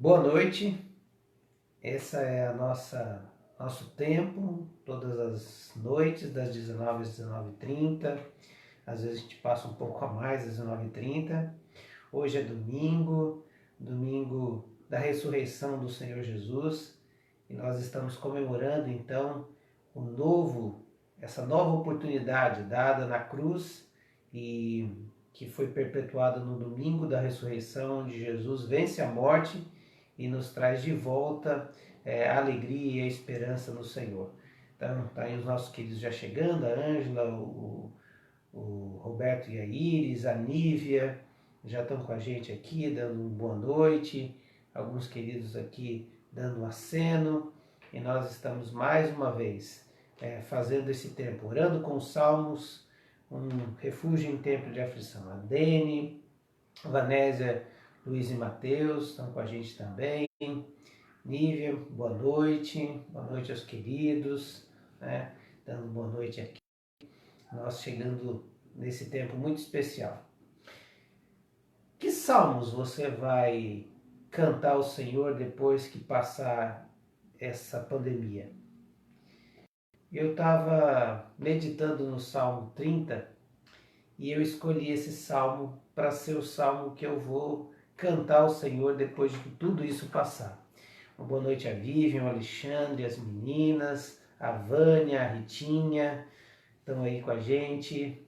Boa noite, essa é a nosso tempo, todas as noites, das 19 às 19h30, às vezes a gente passa um pouco a mais, às 19h30. Hoje é domingo, domingo da ressurreição do Senhor Jesus, e nós estamos comemorando então essa nova oportunidade dada na cruz e que foi perpetuada no domingo da ressurreição, onde Jesus vence a morte e nos traz de volta a alegria e a esperança no Senhor. Então, tá aí os nossos queridos já chegando, a Ângela, o Roberto e a Iris, a Nívia, já estão com a gente aqui, dando uma boa noite, alguns queridos aqui dando um aceno, e nós estamos mais uma vez fazendo esse tempo, orando com os salmos, um refúgio em tempo de aflição. A Dene, a Vanésia, Luiz e Mateus estão com a gente também. Nívia, boa noite aos queridos, né? Dando boa noite aqui, nós chegando nesse tempo muito especial. Que salmos você vai cantar ao Senhor depois que passar essa pandemia? Eu estava meditando no Salmo 30 e eu escolhi esse salmo para ser o salmo que eu vou cantar ao Senhor depois de que tudo isso passar. Uma boa noite a Vivian, o Alexandre, as meninas, a Vânia, a Ritinha, estão aí com a gente.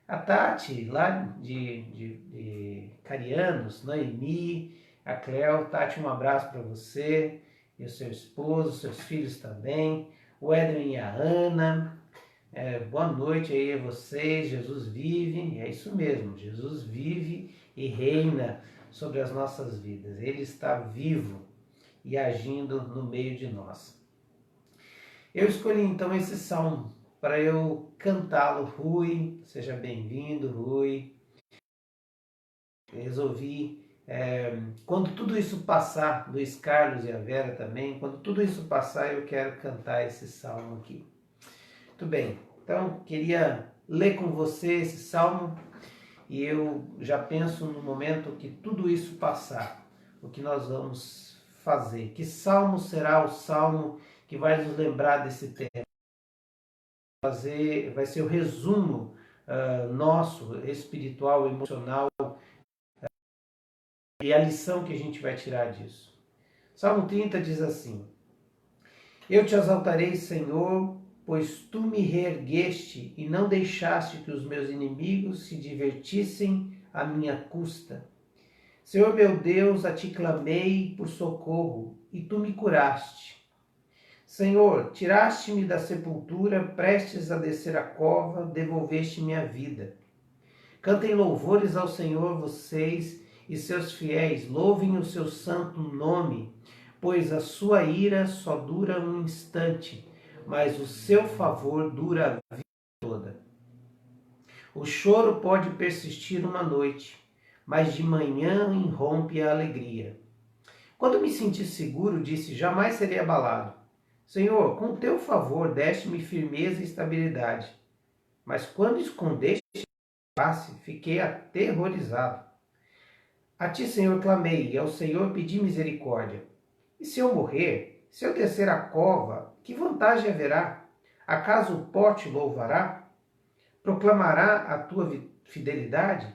A Tati, lá de Carianos, Noemi, a Cleo. Tati, um abraço para você e o seu esposo, seus filhos também. O Edwin e a Ana. Boa noite aí a vocês. Jesus vive, é isso mesmo, Jesus vive e reina sobre as nossas vidas. Ele está vivo e agindo no meio de nós. Eu escolhi então esse salmo para eu cantá-lo. Rui, seja bem-vindo, Rui. Resolvi, quando tudo isso passar, Luiz Carlos e a Vera também, quando tudo isso passar eu quero cantar esse salmo aqui. Muito bem, então queria ler com você esse salmo e eu já penso no momento que tudo isso passar, o que nós vamos fazer. Que salmo será o salmo que vai nos lembrar desse tempo? Vai ser o resumo nosso, espiritual, emocional, e a lição que a gente vai tirar disso. Salmo 30 diz assim: Eu te exaltarei, Senhor, pois tu me reergueste e não deixaste que os meus inimigos se divertissem à minha custa. Senhor meu Deus, a ti clamei por socorro, e tu me curaste. Senhor, tiraste-me da sepultura, prestes a descer a cova, devolveste-me a vida. Cantem louvores ao Senhor vocês e seus fiéis, louvem o seu santo nome, pois a sua ira só dura um instante, mas o seu favor dura a vida toda. O choro pode persistir uma noite, mas de manhã irrompe a alegria. Quando me senti seguro, disse, jamais serei abalado. Senhor, com teu favor deste-me firmeza e estabilidade. Mas quando escondeste a face, fiquei aterrorizado. A ti, Senhor, clamei, e ao Senhor pedi misericórdia. E se eu morrer, se eu descer a cova, que vantagem haverá? Acaso o pó te louvará? Proclamará a tua fidelidade?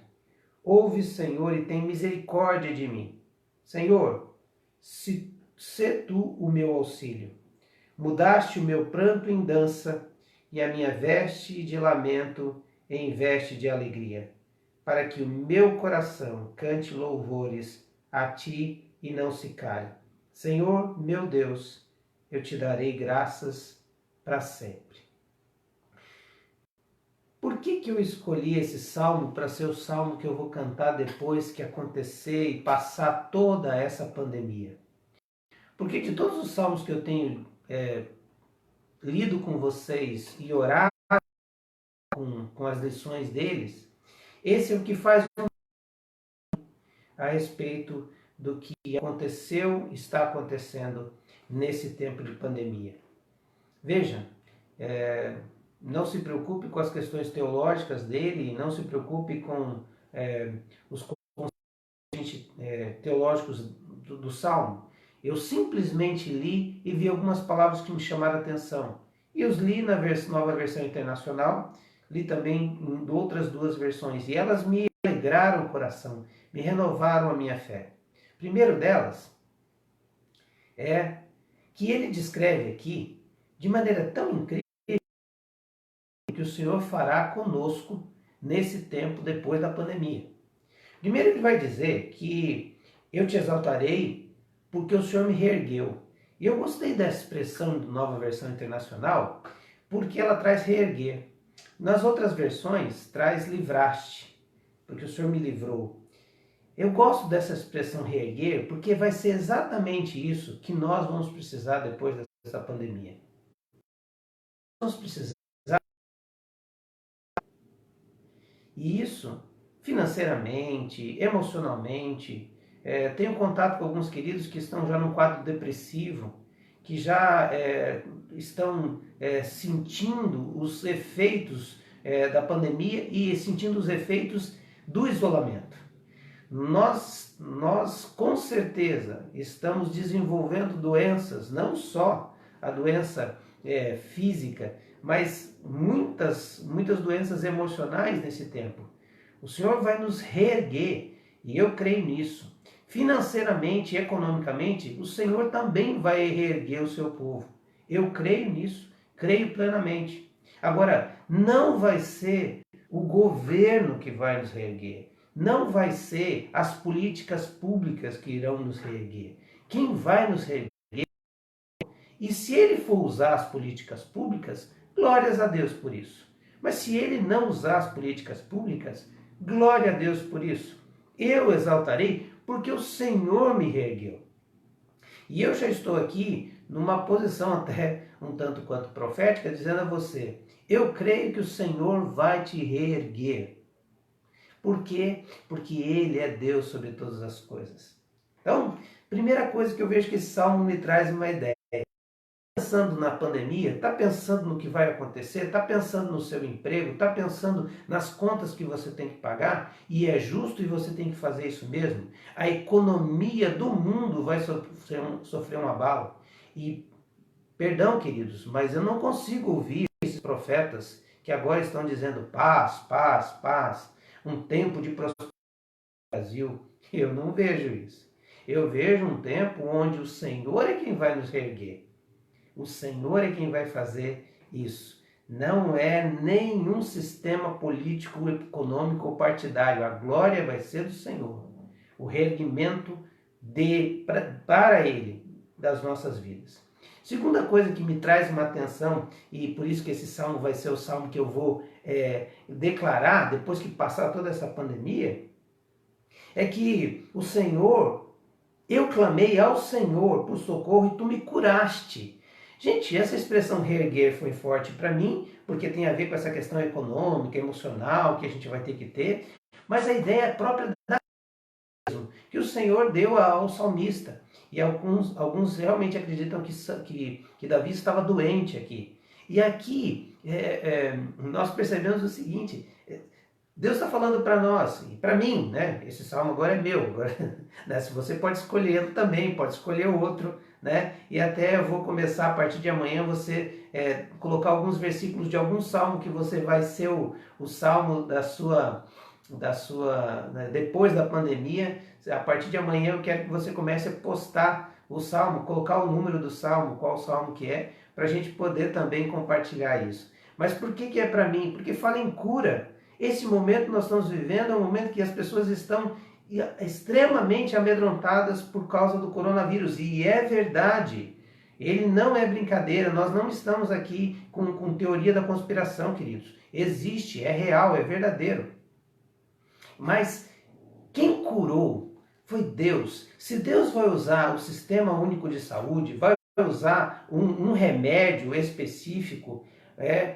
Ouve, Senhor, e tem misericórdia de mim. Senhor, se tu o meu auxílio. Mudaste o meu pranto em dança e a minha veste de lamento em veste de alegria, para que o meu coração cante louvores a ti e não se cale. Senhor, meu Deus, eu te darei graças para sempre. Por que eu escolhi esse salmo para ser o salmo que eu vou cantar depois que acontecer e passar toda essa pandemia? Porque de todos os salmos que eu tenho lido com vocês e orado com as lições deles, esse é o que faz a respeito do que aconteceu, está acontecendo nesse tempo de pandemia. Veja, não se preocupe com as questões teológicas dele, não se preocupe com os conceitos teológicos do Salmo, eu simplesmente li e vi algumas palavras que me chamaram a atenção. E os li na nova versão internacional, li também em outras duas versões, e elas me alegraram o coração, me renovaram a minha fé. O primeiro delas é que ele descreve aqui, de maneira tão incrível, que o Senhor fará conosco nesse tempo depois da pandemia. Primeiro ele vai dizer que eu te exaltarei porque o Senhor me reergueu. E eu gostei dessa expressão da nova versão internacional porque ela traz reerguer. Nas outras versões traz livraste, porque o Senhor me livrou. Eu gosto dessa expressão reerguer porque vai ser exatamente isso que nós vamos precisar depois dessa pandemia. Vamos precisar. E isso, financeiramente, emocionalmente, tenho contato com alguns queridos que estão já num quadro depressivo, que já estão sentindo os efeitos da pandemia e sentindo os efeitos do isolamento. Nós com certeza estamos desenvolvendo doenças, não só a doença física, mas muitas doenças emocionais nesse tempo. O Senhor vai nos reerguer e eu creio nisso. Financeiramente e economicamente, o Senhor também vai reerguer o seu povo. Eu creio nisso, creio plenamente. Agora, não vai ser o governo que vai nos reerguer. Não vai ser as políticas públicas que irão nos reerguer. Quem vai nos reerguer? E se ele for usar as políticas públicas, glórias a Deus por isso. Mas se ele não usar as políticas públicas, glória a Deus por isso. Eu exaltarei porque o Senhor me reergueu. E eu já estou aqui numa posição até um tanto quanto profética, dizendo a você, eu creio que o Senhor vai te reerguer. Por quê? Porque Ele é Deus sobre todas as coisas. Então, primeira coisa que eu vejo que esse salmo me traz uma ideia. Pensando na pandemia, está pensando no que vai acontecer, está pensando no seu emprego, está pensando nas contas que você tem que pagar, e é justo e você tem que fazer isso mesmo. A economia do mundo vai sofrer um abalo. E, perdão, queridos, mas eu não consigo ouvir esses profetas que agora estão dizendo paz, paz, paz, um tempo de prosperidade no Brasil. Eu não vejo isso. Eu vejo um tempo onde o Senhor é quem vai nos reerguer. O Senhor é quem vai fazer isso. Não é nenhum sistema político, econômico ou partidário. A glória vai ser do Senhor. O reerguimento para Ele das nossas vidas. Segunda coisa que me traz uma atenção, e por isso que esse salmo vai ser o salmo que eu vou declarar depois que passar toda essa pandemia, é que o Senhor, eu clamei ao Senhor por socorro e tu me curaste. Gente, essa expressão reerguer foi forte para mim, porque tem a ver com essa questão econômica, emocional que a gente vai ter que ter, mas a ideia é própria da mesmo, que o Senhor deu ao salmista. E alguns realmente acreditam que Davi estava doente aqui. E aqui nós percebemos o seguinte, Deus está falando para nós, e para mim, né? Esse salmo agora é meu, agora, né? Se você pode escolher também, pode escolher outro, né? E até eu vou começar a partir de amanhã você colocar alguns versículos de algum salmo que você vai ser o salmo da sua né? Depois da pandemia. A partir de amanhã eu quero que você comece a postar o salmo, colocar o número do salmo, qual salmo que é, para a gente poder também compartilhar isso. Mas por que é para mim? Porque fala em cura. Esse momento que nós estamos vivendo é um momento que as pessoas estão extremamente amedrontadas por causa do coronavírus. E é verdade, ele não é brincadeira, nós não estamos aqui com teoria da conspiração, queridos. Existe, é real, é verdadeiro. Mas quem curou foi Deus. Se Deus vai usar o Sistema Único de Saúde, vai usar um remédio específico,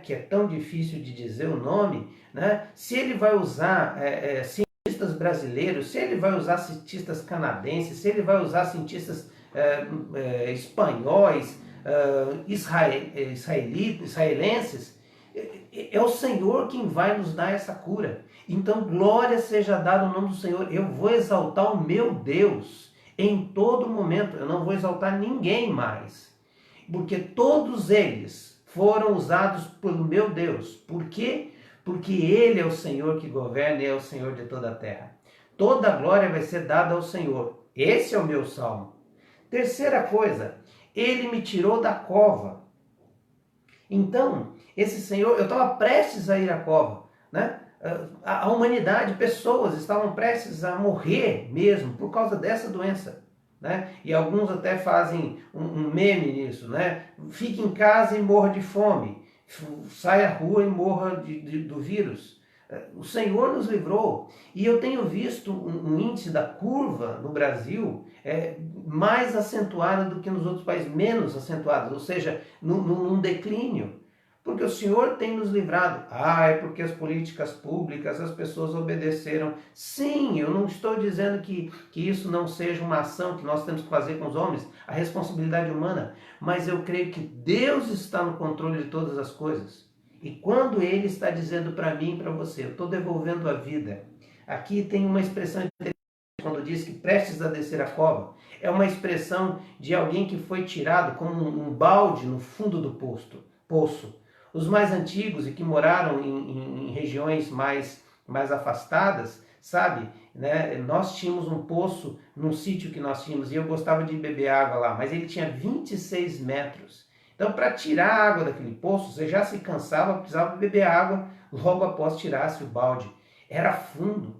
que é tão difícil de dizer o nome, né? Se ele vai usar cientistas brasileiros, se ele vai usar cientistas canadenses, se ele vai usar cientistas espanhóis, israelenses, é o Senhor quem vai nos dar essa cura. Então, glória seja dada ao nome do Senhor. Eu vou exaltar o meu Deus. em todo momento. Eu não vou exaltar ninguém mais, porque todos eles foram usados pelo meu Deus. Por quê? Porque Ele é o Senhor que governa e é o Senhor de toda a terra. Toda a glória vai ser dada ao Senhor. Esse é o meu salmo. Terceira coisa, Ele me tirou da cova. Então, esse Senhor, eu estava prestes a ir à cova, né? A humanidade, pessoas estavam prestes a morrer mesmo por causa dessa doença, né? E alguns até fazem um meme nisso, né? Fique em casa e morra de fome, saia à rua e morra do vírus. O Senhor nos livrou, e eu tenho visto um índice da curva no Brasil mais acentuado do que nos outros países, menos acentuado, ou seja, num declínio. Porque o Senhor tem nos livrado. É porque as políticas públicas, as pessoas obedeceram. Sim, eu não estou dizendo que isso não seja uma ação que nós temos que fazer com os homens, a responsabilidade humana, mas eu creio que Deus está no controle de todas as coisas. E quando Ele está dizendo para mim e para você, eu estou devolvendo a vida. Aqui tem uma expressão interessante quando diz que prestes a descer a cova. É uma expressão de alguém que foi tirado como um balde no fundo do poço. Os mais antigos e que moraram em regiões mais afastadas, sabe, né? Nós tínhamos um poço num sítio que nós tínhamos e eu gostava de beber água lá, mas ele tinha 26 metros. Então, para tirar a água daquele poço, você já se cansava, precisava beber água logo após tirasse o balde. Era fundo.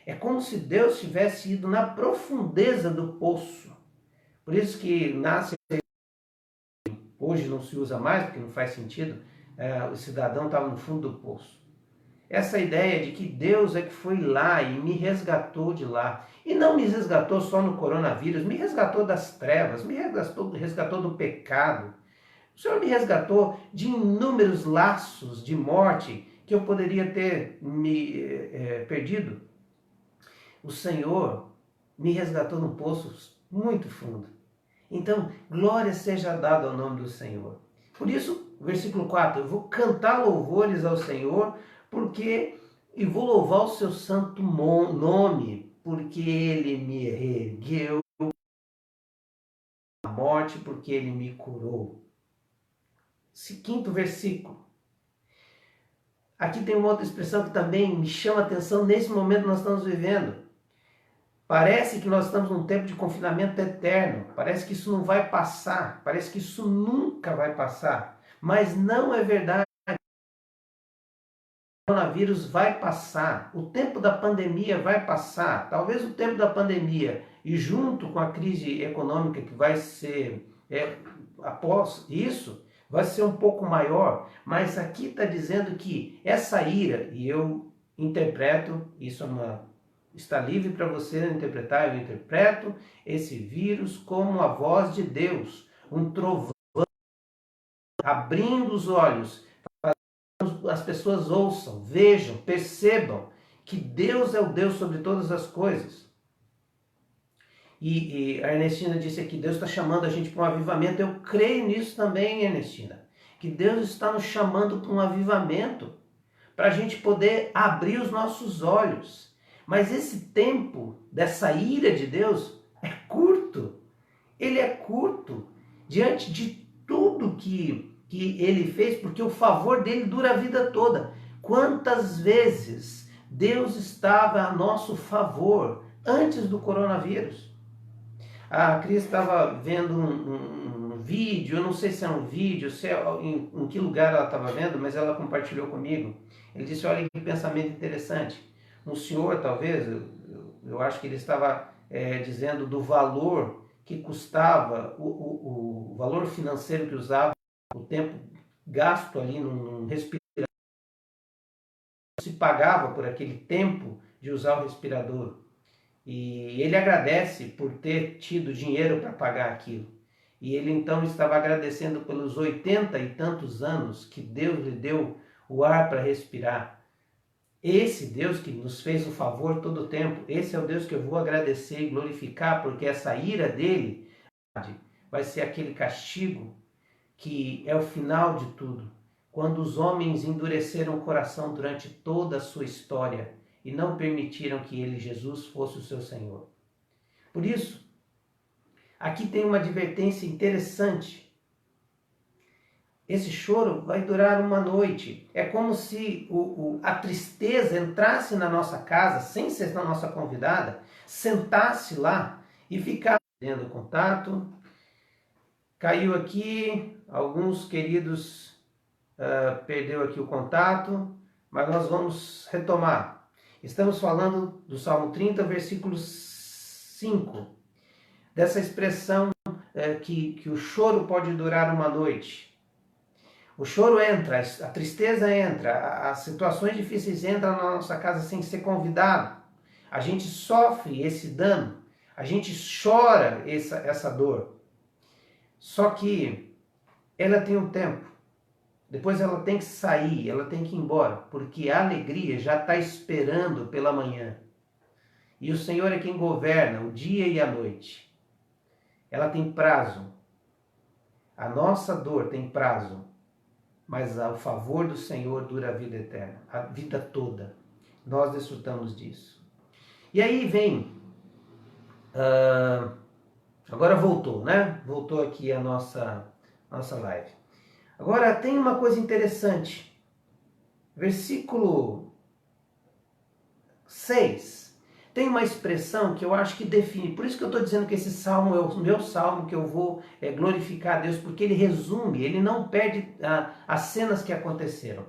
É como se Deus tivesse ido na profundeza do poço. Por isso que nasce, hoje não se usa mais, porque não faz sentido, o cidadão estava no fundo do poço. Essa ideia de que Deus é que foi lá e me resgatou de lá. E não me resgatou só no coronavírus, me resgatou das trevas, me resgatou do pecado. O Senhor me resgatou de inúmeros laços de morte que eu poderia ter me perdido. O Senhor me resgatou num poço muito fundo. Então, glória seja dada ao nome do Senhor. Por isso, versículo 4, eu vou cantar louvores ao Senhor, e vou louvar o seu santo nome, porque Ele me reergueu da morte, porque Ele me curou. Quinto versículo. Aqui tem uma outra expressão que também me chama a atenção nesse momento que nós estamos vivendo. Parece que nós estamos num tempo de confinamento eterno. Parece que isso não vai passar. Parece que isso nunca vai passar. Mas não é verdade. O coronavírus vai passar. O tempo da pandemia vai passar. Talvez o tempo da pandemia e junto com a crise econômica que vai ser após isso, vai ser um pouco maior. Mas aqui está dizendo que essa ira, e eu interpreto, isso está livre para você interpretar, eu interpreto esse vírus como a voz de Deus, um trovão abrindo os olhos, para que as pessoas ouçam, vejam, percebam que Deus é o Deus sobre todas as coisas. E a Ernestina disse aqui, Deus está chamando a gente para um avivamento. Eu creio nisso também, Ernestina, que Deus está nos chamando para um avivamento, para a gente poder abrir os nossos olhos. Mas esse tempo dessa ira de Deus é curto. Ele é curto diante de tudo que ele fez, porque o favor dele dura a vida toda. Quantas vezes Deus estava a nosso favor antes do coronavírus? A Cris estava vendo um vídeo, eu não sei se é um vídeo, em que lugar ela estava vendo, mas ela compartilhou comigo. Ele disse, olha que pensamento interessante. Um senhor, talvez, eu acho que ele estava dizendo do valor que custava, o valor financeiro que usava, o tempo gasto ali num respirador, se pagava por aquele tempo de usar o respirador. E ele agradece por ter tido dinheiro para pagar aquilo. E ele então estava agradecendo pelos 80 e tantos anos que Deus lhe deu o ar para respirar. Esse Deus que nos fez o favor todo o tempo, esse é o Deus que eu vou agradecer e glorificar, porque essa ira dele vai ser aquele castigo que é o final de tudo. Quando os homens endureceram o coração durante toda a sua história e não permitiram que ele, Jesus, fosse o seu Senhor. Por isso, aqui tem uma advertência interessante. Esse choro vai durar uma noite. É como se a tristeza entrasse na nossa casa, sem ser na nossa convidada, sentasse lá e ficasse tendo contato. Caiu aqui, alguns queridos perdeu aqui o contato, mas nós vamos retomar. Estamos falando do Salmo 30, versículo 5, dessa expressão que o choro pode durar uma noite. O choro entra, a tristeza entra, as situações difíceis entram na nossa casa sem ser convidado. A gente sofre esse dano, a gente chora essa dor. Só que ela tem um tempo. Depois ela tem que sair, ela tem que ir embora, porque a alegria já está esperando pela manhã. E o Senhor é quem governa o dia e a noite. Ela tem prazo. A nossa dor tem prazo. Mas o favor do Senhor dura a vida eterna, a vida toda. Nós desfrutamos disso. E aí vem... agora voltou, né? Voltou aqui a nossa live. Agora tem uma coisa interessante. Versículo 6. Tem uma expressão que eu acho que define. Por isso que eu estou dizendo que esse salmo é o meu salmo, que eu vou glorificar a Deus, porque ele resume, ele não perde as cenas que aconteceram.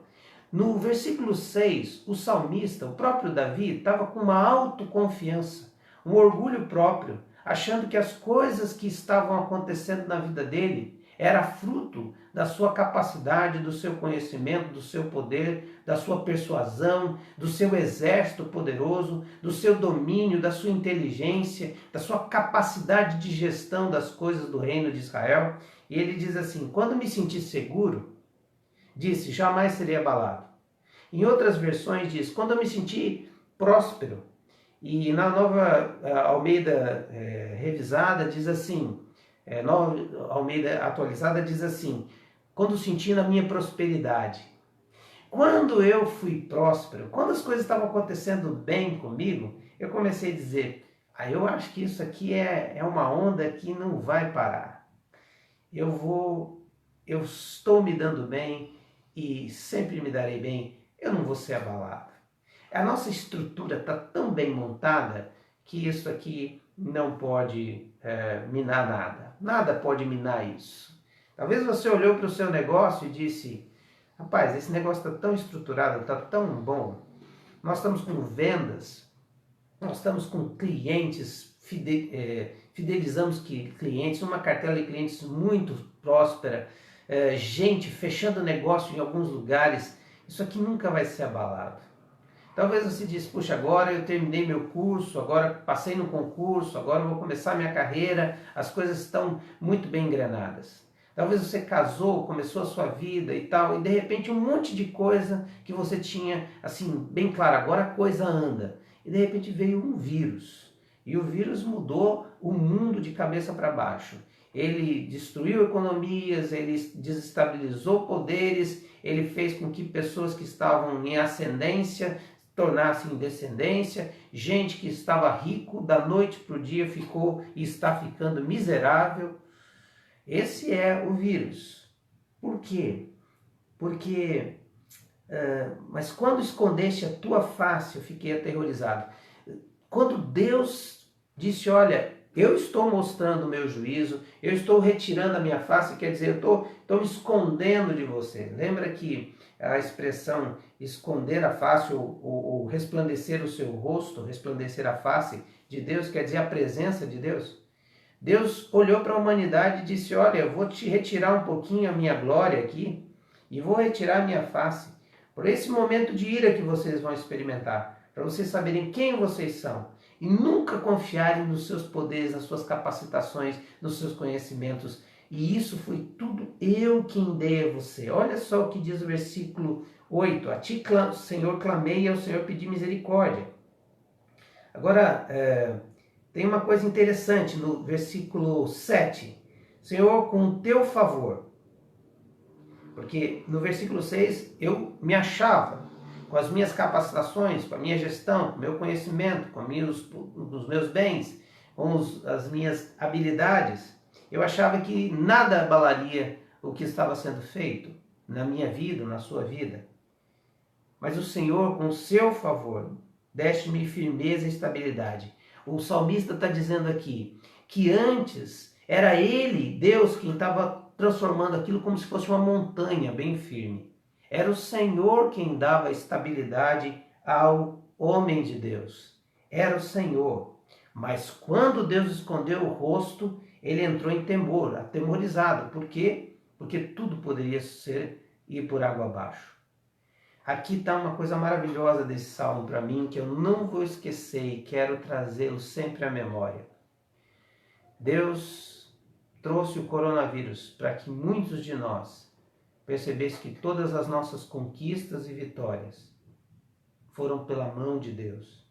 No versículo 6, o salmista, o próprio Davi, estava com uma autoconfiança, um orgulho próprio, achando que as coisas que estavam acontecendo na vida dele era fruto da sua capacidade, do seu conhecimento, do seu poder, da sua persuasão, do seu exército poderoso, do seu domínio, da sua inteligência, da sua capacidade de gestão das coisas do reino de Israel. E ele diz assim: quando me senti seguro, disse, jamais serei abalado. Em outras versões diz, quando eu me senti próspero. E na Nova Almeida revisada diz assim, Nova Almeida atualizada diz assim, quando senti na minha prosperidade. Quando eu fui próspero, quando as coisas estavam acontecendo bem comigo, eu comecei a dizer, eu acho que isso aqui é uma onda que não vai parar. Eu estou me dando bem e sempre me darei bem, eu não vou ser abalado. A nossa estrutura está tão bem montada que isso aqui não pode minar nada. Nada pode minar isso. Talvez você olhou para o seu negócio e disse, rapaz, esse negócio está tão estruturado, está tão bom. Nós estamos com vendas, nós estamos com clientes, fidelizamos clientes, uma cartela de clientes muito próspera, gente fechando negócio em alguns lugares. Isso aqui nunca vai ser abalado. Talvez você disse, puxa, agora eu terminei meu curso, agora passei no concurso, agora eu vou começar minha carreira, as coisas estão muito bem engrenadas. Talvez você casou, começou a sua vida e tal, e de repente um monte de coisa que você tinha, assim, bem claro, agora a coisa anda. E de repente veio um vírus, e o vírus mudou o mundo de cabeça para baixo. Ele destruiu economias, ele desestabilizou poderes, ele fez com que pessoas que estavam em ascendência tornassem em descendência, gente que estava rico da noite para o dia ficou e está ficando miserável. Esse é o vírus. Por quê? Porque, mas quando escondeste a tua face, eu fiquei aterrorizado. Quando Deus disse, olha, eu estou mostrando o meu juízo, eu estou retirando a minha face, quer dizer, eu estou escondendo de você. Lembra que a expressão esconder a face ou resplandecer o seu rosto, resplandecer a face de Deus, quer dizer a presença de Deus? Deus olhou para a humanidade e disse, olha, eu vou te retirar um pouquinho a minha glória aqui e vou retirar a minha face. Por esse momento de ira que vocês vão experimentar, para vocês saberem quem vocês são e nunca confiarem nos seus poderes, nas suas capacitações, nos seus conhecimentos. E isso foi tudo eu quem dei a você. Olha só o que diz o versículo 8. A ti, Senhor, clamei e ao Senhor pedi misericórdia. Agora, tem uma coisa interessante no versículo 7. Senhor, com o teu favor. Porque no versículo 6 eu me achava com as minhas capacitações, com a minha gestão, com o meu conhecimento, com os meus bens, com as minhas habilidades, eu achava que nada abalaria o que estava sendo feito na minha vida, na sua vida. Mas o Senhor, com o seu favor, deste-me firmeza e estabilidade. O salmista está dizendo aqui que antes era ele, Deus, quem estava transformando aquilo como se fosse uma montanha bem firme. Era o Senhor quem dava estabilidade ao homem de Deus. Era o Senhor. Mas quando Deus escondeu o rosto, ele entrou em temor, atemorizado. Por quê? Porque tudo poderia ir por água abaixo. Aqui está uma coisa maravilhosa desse salmo para mim, que eu não vou esquecer e quero trazê-lo sempre à memória. Deus trouxe o coronavírus para que muitos de nós percebessem que todas as nossas conquistas e vitórias foram pela mão de Deus.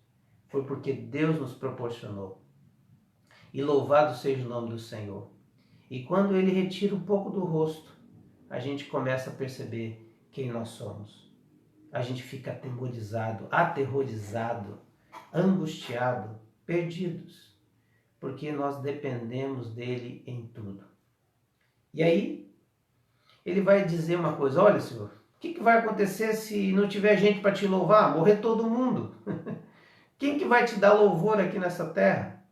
Foi porque Deus nos proporcionou. E louvado seja o nome do Senhor. E quando Ele retira um pouco do rosto, a gente começa a perceber quem nós somos. A gente fica aterrorizado, angustiado, perdidos, porque nós dependemos dele em tudo. E aí, ele vai dizer uma coisa: olha, Senhor, o que vai acontecer se não tiver gente para te louvar? Morrer todo mundo. Quem que vai te dar louvor aqui nessa terra?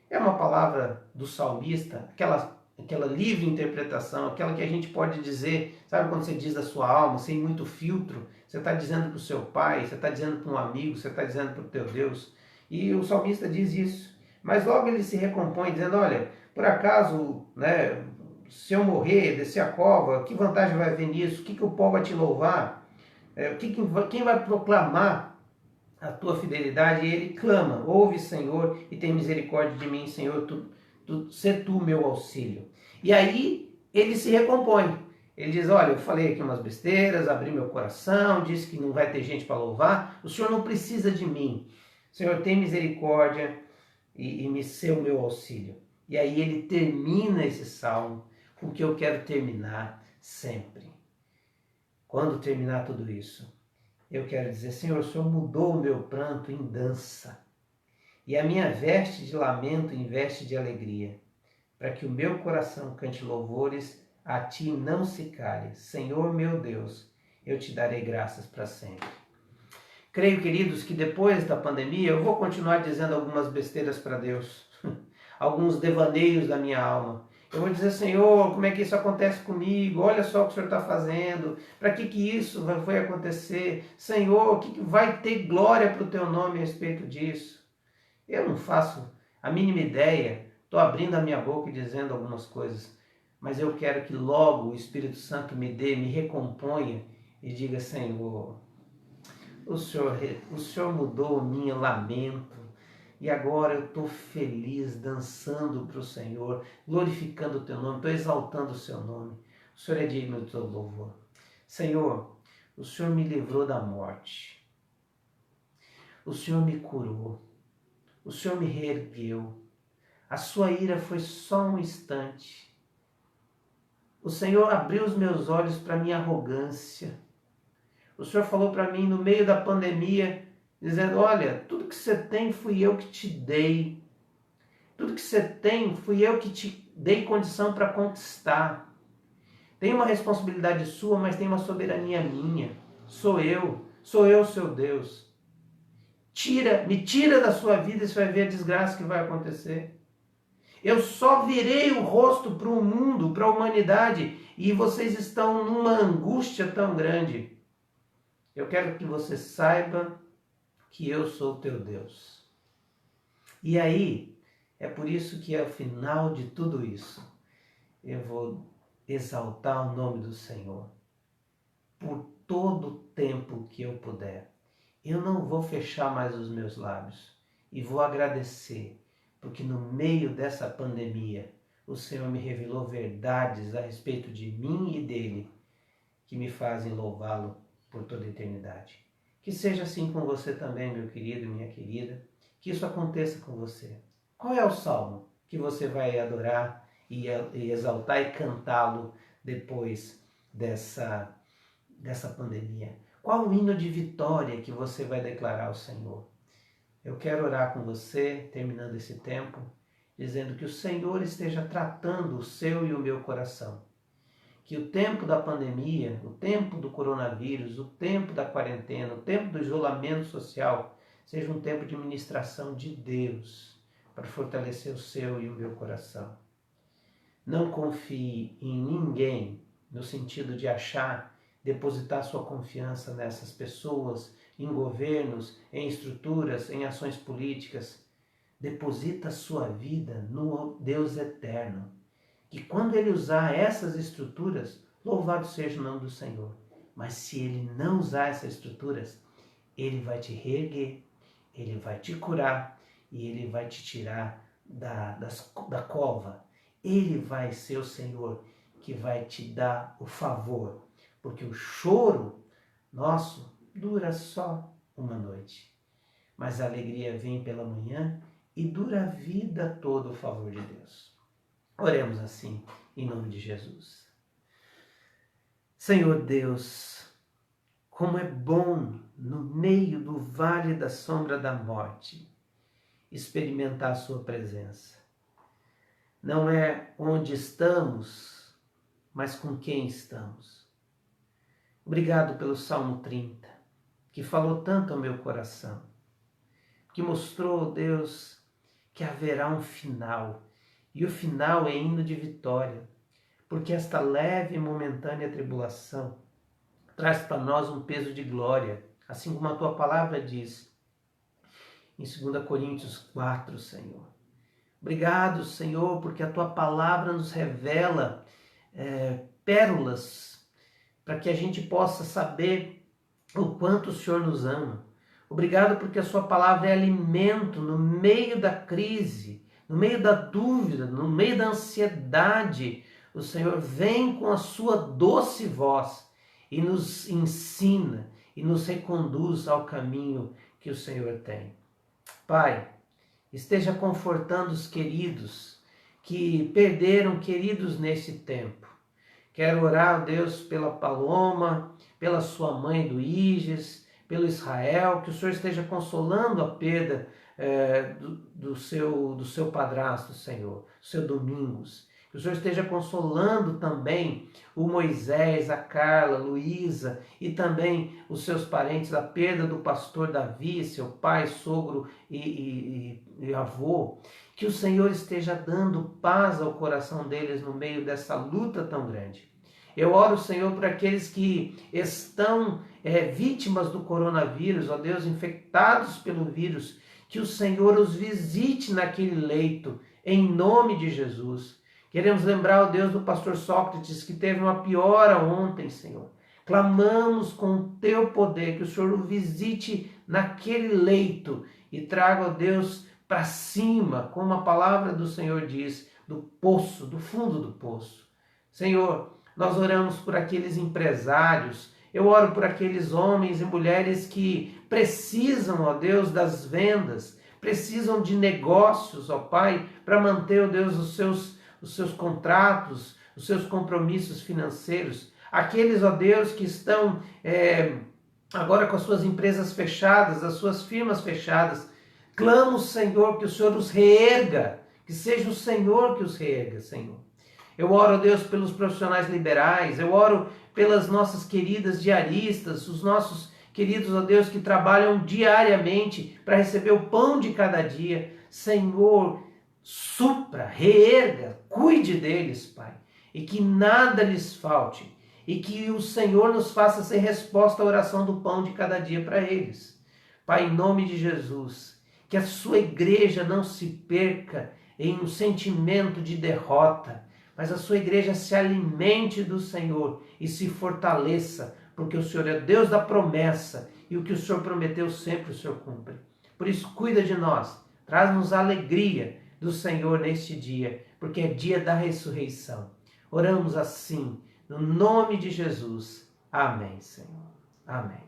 É uma palavra do salmista, aquela livre interpretação, aquela que a gente pode dizer, sabe quando você diz da sua alma, sem muito filtro, você está dizendo para o seu pai, você está dizendo para um amigo, você está dizendo para o teu Deus. E o salmista diz isso. Mas logo ele se recompõe dizendo, olha, por acaso, né, se eu morrer, descer a cova, que vantagem vai haver nisso? O que o povo vai te louvar? Quem vai proclamar a tua fidelidade? E ele clama, ouve, Senhor, e tem misericórdia de mim, Senhor, sê tu meu auxílio. E aí ele se recompõe. Ele diz, olha, eu falei aqui umas besteiras, abri meu coração, disse que não vai ter gente para louvar, o Senhor não precisa de mim. Senhor, tem misericórdia e me sê o meu auxílio. E aí ele termina esse salmo com o que eu quero terminar sempre. Quando terminar tudo isso, eu quero dizer, Senhor, o Senhor mudou o meu pranto em dança e a minha veste de lamento em veste de alegria, para que o meu coração cante louvores a ti não se cale. Senhor meu Deus, eu te darei graças para sempre. Creio, queridos, que depois da pandemia eu vou continuar dizendo algumas besteiras para Deus, alguns devaneios da minha alma. Eu vou dizer, Senhor, como é que isso acontece comigo? Olha só o que o Senhor está fazendo. Para que isso vai acontecer? Senhor, o que vai ter glória para o teu nome a respeito disso? Eu não faço a mínima ideia. Estou abrindo a minha boca e dizendo algumas coisas. Mas eu quero que logo o Espírito Santo me recomponha e diga, Senhor, o Senhor mudou o meu lamento. E agora eu estou feliz, dançando para o Senhor, glorificando o teu nome, estou exaltando o seu nome. O Senhor é digno do teu louvor. Senhor, o Senhor me livrou da morte. O Senhor me curou. O Senhor me reergueu. A sua ira foi só um instante. O Senhor abriu os meus olhos para a minha arrogância. O Senhor falou para mim no meio da pandemia, dizendo, olha, tudo que você tem fui eu que te dei. Tudo que você tem fui eu que te dei condição para conquistar. Tem uma responsabilidade sua, mas tem uma soberania minha. Sou eu seu Deus. Me tira da sua vida e você vai ver a desgraça que vai acontecer. Eu só virei o rosto para o mundo, para a humanidade, e vocês estão numa angústia tão grande. Eu quero que você saiba que eu sou teu Deus. E aí, é por isso que ao final de tudo isso, eu vou exaltar o nome do Senhor por todo o tempo que eu puder. Eu não vou fechar mais os meus lábios e vou agradecer, porque no meio dessa pandemia, o Senhor me revelou verdades a respeito de mim e dele que me fazem louvá-lo por toda a eternidade. Que seja assim com você também, meu querido e minha querida. Que isso aconteça com você. Qual é o salmo que você vai adorar e exaltar e cantá-lo depois dessa pandemia? Qual o hino de vitória que você vai declarar ao Senhor? Eu quero orar com você, terminando esse tempo, dizendo que o Senhor esteja tratando o seu e o meu coração. Que o tempo da pandemia, o tempo do coronavírus, o tempo da quarentena, o tempo do isolamento social, seja um tempo de ministração de Deus para fortalecer o seu e o meu coração. Não confie em ninguém no sentido de depositar sua confiança nessas pessoas, em governos, em estruturas, em ações políticas. Deposita sua vida no Deus eterno. Que quando Ele usar essas estruturas, louvado seja o nome do Senhor. Mas se Ele não usar essas estruturas, Ele vai te reerguer, Ele vai te curar e Ele vai te tirar da cova. Ele vai ser o Senhor que vai te dar o favor, porque o choro nosso dura só uma noite, mas a alegria vem pela manhã e dura a vida toda o favor de Deus. Oremos assim, em nome de Jesus. Senhor Deus, como é bom no meio do vale da sombra da morte experimentar a sua presença. Não é onde estamos, mas com quem estamos. Obrigado pelo Salmo 30, que falou tanto ao meu coração, que mostrou, Deus, que haverá um final, e o final é hino de vitória, porque esta leve e momentânea tribulação traz para nós um peso de glória, assim como a tua palavra diz em 2 Coríntios 4, Senhor. Obrigado, Senhor, porque a tua palavra nos revela pérolas para que a gente possa saber o quanto o Senhor nos ama. Obrigado porque a sua palavra é alimento no meio da crise, no meio da dúvida, no meio da ansiedade. O Senhor vem com a sua doce voz e nos ensina e nos reconduz ao caminho que o Senhor tem. Pai, esteja confortando os queridos que perderam queridos nesse tempo. Quero orar, Deus, pela Paloma, pela sua mãe do Iges, pelo Israel, que o Senhor esteja consolando a perda do seu padrasto, Senhor, do seu Domingos. Que o Senhor esteja consolando também o Moisés, a Carla, a Luísa e também os seus parentes, a perda do pastor Davi, seu pai, sogro e avô. Que o Senhor esteja dando paz ao coração deles no meio dessa luta tão grande. Eu oro, Senhor, por aqueles que estão vítimas do coronavírus, ó Deus, infectados pelo vírus, que o Senhor os visite naquele leito, em nome de Jesus. Queremos lembrar, ó Deus, do pastor Sócrates, que teve uma piora ontem, Senhor. Clamamos com o teu poder, que o Senhor o visite naquele leito e traga, ó Deus, para cima, como a palavra do Senhor diz, do poço, do fundo do poço. Senhor, nós oramos por aqueles empresários, eu oro por aqueles homens e mulheres que precisam, ó Deus, das vendas, precisam de negócios, ó Pai, para manter, ó Deus, os seus contratos, os seus compromissos financeiros. Aqueles, ó Deus, que estão agora com as suas empresas fechadas, as suas firmas fechadas, clamo, Senhor, que o Senhor os reerga, que seja o Senhor que os reerga, Senhor. Eu oro, Deus, pelos profissionais liberais, eu oro pelas nossas queridas diaristas, os nossos queridos, ó Deus, que trabalham diariamente para receber o pão de cada dia. Senhor, supra, reerga, cuide deles, Pai, e que nada lhes falte, e que o Senhor nos faça ser resposta à oração do pão de cada dia para eles. Pai, em nome de Jesus, que a sua igreja não se perca em um sentimento de derrota, mas a sua igreja se alimente do Senhor e se fortaleça, porque o Senhor é Deus da promessa e o que o Senhor prometeu sempre o Senhor cumpre. Por isso, cuida de nós, traz-nos a alegria do Senhor neste dia, porque é dia da ressurreição. Oramos assim, no nome de Jesus. Amém, Senhor. Amém.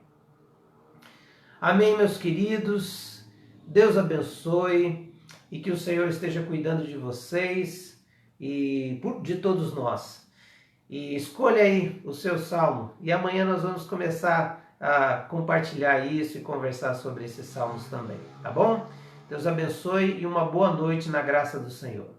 Amém, meus queridos. Deus abençoe e que o Senhor esteja cuidando de vocês e de todos nós. E escolha aí o seu salmo. E amanhã nós vamos começar a compartilhar isso e conversar sobre esses salmos também, tá bom? Deus abençoe e uma boa noite na graça do Senhor.